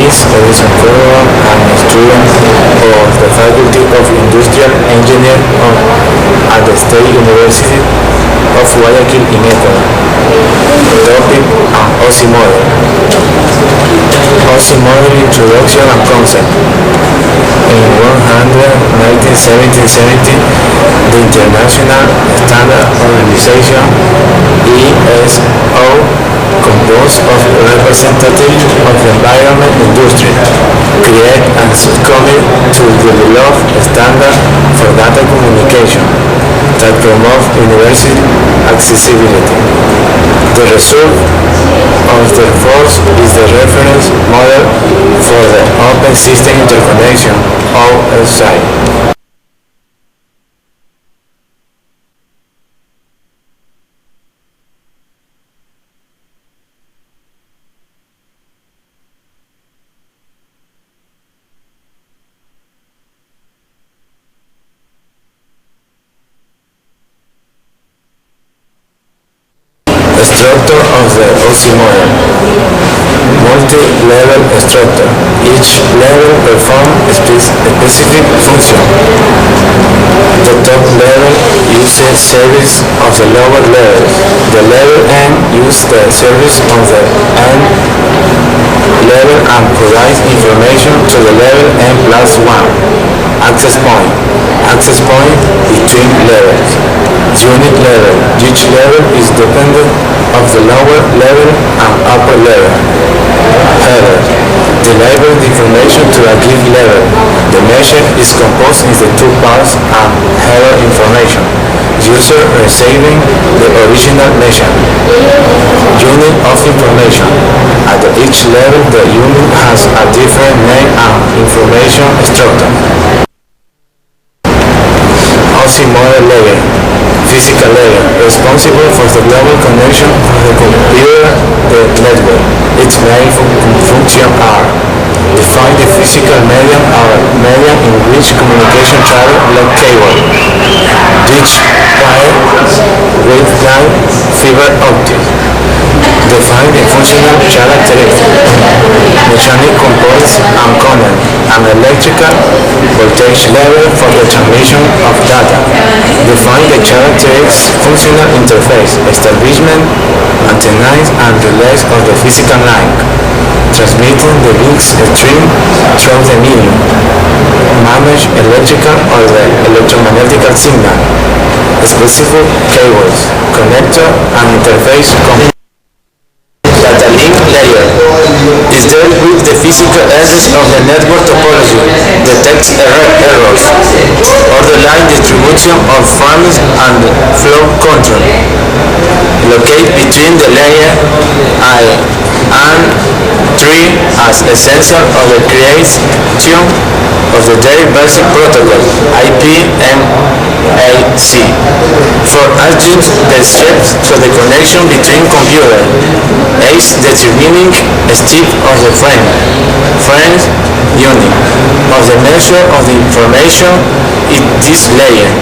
is Estructura and a student of the Faculty of Industrial Engineering at the State University of Guayaquil in Ecuador. Topic: OSI model. OSI model introduction and concept. In 1970, the International Standard Organization (ISO), composed of representatives of the environment industry, create a subcommittee to develop a standard for data communication that promotes universal accessibility. The result of the force is the reference model for the Open System Interconnection (OSI). Structure of the OSI model. Multi-level structure. Each level performs a specific function. The top level uses service of the lower levels. The level N uses the service of the N level and provides information to the level N plus 1. Access point. Access point between levels. Unit level. Each level is dependent of the lower level and upper level. Header. Delivering the information to a given level. The measure is composed into two parts and header information. User receiving the original measure. Unit of information. At each level, the unit has a different name and information structure. OSI model layer. Physical layer, responsible for the global connection of the computer, the network. Its main function are: define the physical medium or medium in which communication travels, like cable, dish, wire, waveguide, fiber optic. Define the functional characteristics, mechanic components and components, and electrical voltage level for the transmission of data. Define the characteristics, functional interface, establishment, antennas and relays of the physical line, transmitting the bit stream through the medium. Manage electrical or the electromagnetic signal. Specific cables, connector and interface components. Data link layer is dealt with the physical edges of the network topology, detects errors, order-line distribution of files and flow control. Locate between the layer I and 3 as essential of the creation of the very basic protocol, IPMAC, for adjust the steps to the connection between computers. Is determining a step of the frame unit of the measure of the information in this layer,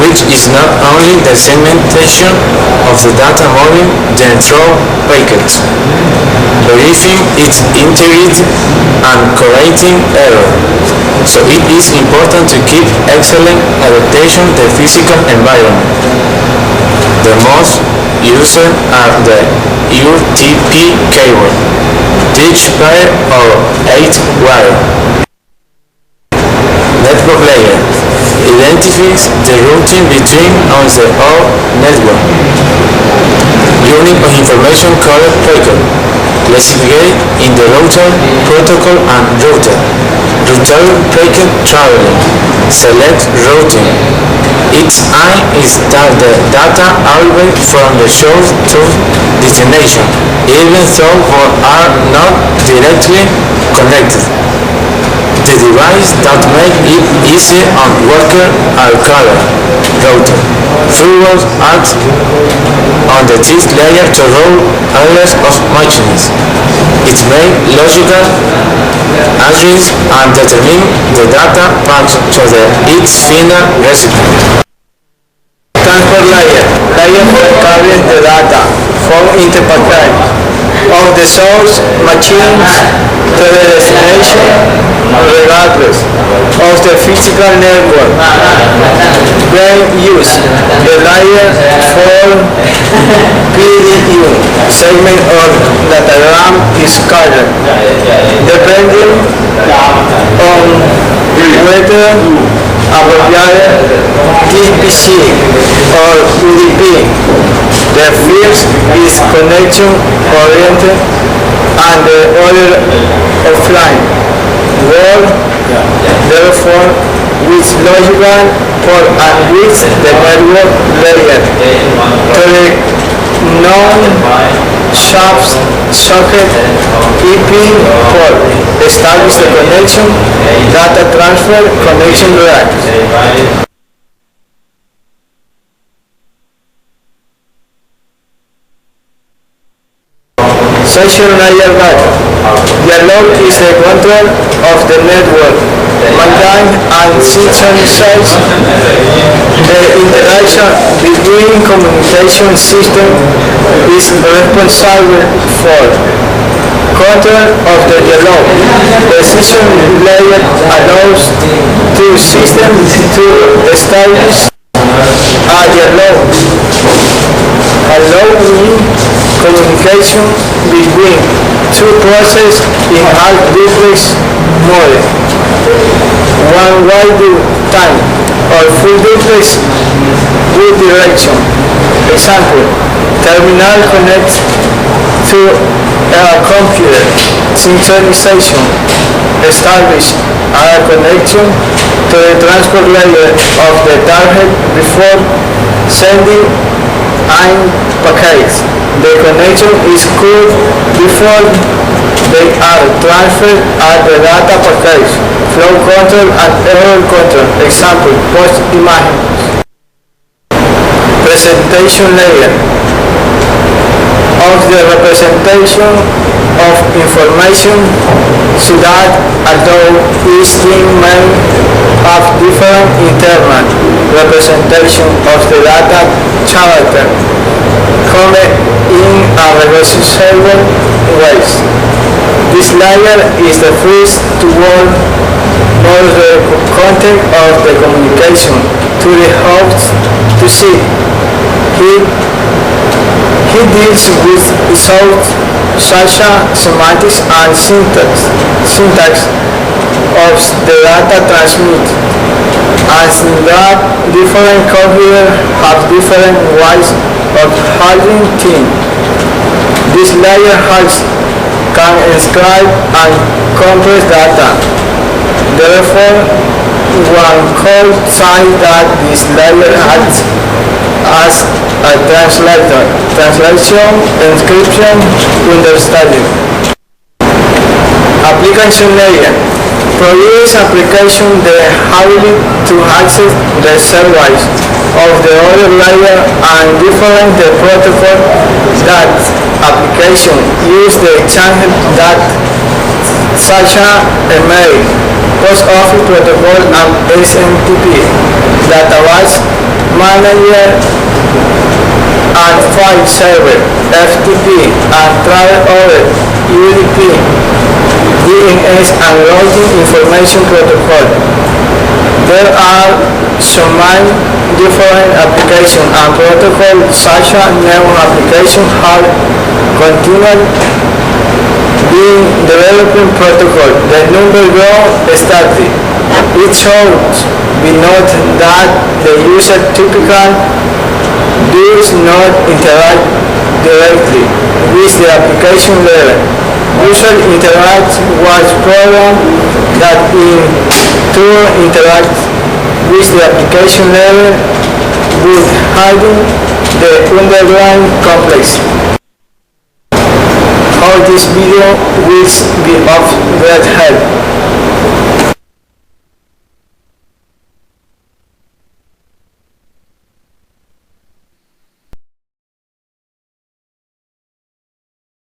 which is not only the segmentation of the data moving then through packets, verifying its integrity and correcting error. So it is important to keep excellent adaptation to the physical environment. The most used are the UTP cable, dish pair or 8-wire. Network layer identifies the routing between on the whole network. Unit of information called packet. Classified in the router, protocol and router. Router packet traveling. Select routing. Its aim is that the data arrive from the source to destination, even though both are not directly connected. The device that make it easy on worker are called router. Firewalls act on the this layer to route hundreds of machines. It make logical address and determine the data path to its final recipient. Transport layer for carrying the data from interpacket. of the source machine to the destination regardless of the physical network being used. The layer for PDU segment of datagram is called, depending on whether appropriate TPC or UDP. The first is connection oriented and the other offline. World, therefore, with logical for and with the network layer to the non-shaft socket EP port. Establish the connection, data transfer, connection rack. Session layer data. Dialog is the control of the network, maintained and synchronizes the interaction between communication systems is responsible for control of the dialog. The session layer allows two systems to establish a dialog, allowing communication between two processes in half-duplex mode, one while time, or full duplex with direction. Example, terminal connects to a computer. Synchronization establish a connection to the transport layer of the target before sending and packets. The connection is called before they are transferred at the data package. Flow control and error control. Example, post images. Presentation layer of the representation of information so that although each team may have different internal representation of the data character come in a reversible ways. This layer is the first to warn all the content of the communication to the host to see. He deals with such semantics and syntax of the data transmitted, as that different computers have different ways of handling things. This layer can inscribe and compress data. Therefore, one could say that this layer acts as a translator, translation, encryption, understanding. Application layer provides application the ability to access the service of the other layer and different the protocol that application use the exchange that such as email, post office protocol and SMTP, database manager and file server, FTP and travel order, UDP, DNS and routing information protocol. There are so many different applications and protocols such as new applications have continued being developing protocol. The number grows steadily. It should be noted that the user typically does not interact directly with the application layer. User interacts with program that to interact with the application layer with hiding the underlying complex. How this video will be of great help.